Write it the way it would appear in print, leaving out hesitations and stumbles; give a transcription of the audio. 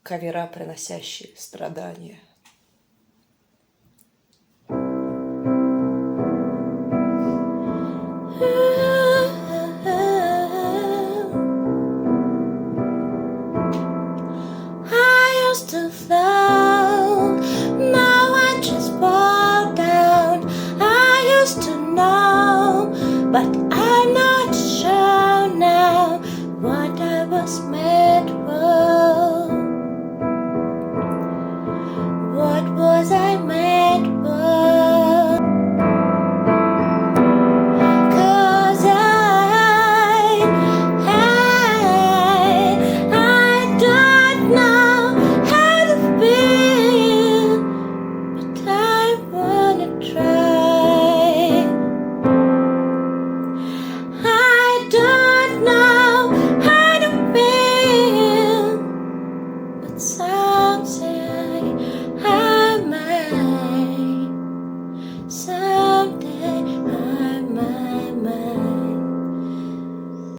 кавера, приносящие страдания. I used to float, now I just fall down. I used to know, but I'm not sure now what I was made for. What was I made for? 'Cause I don't know how to feel, but I wanna try. I don't know how to feel, but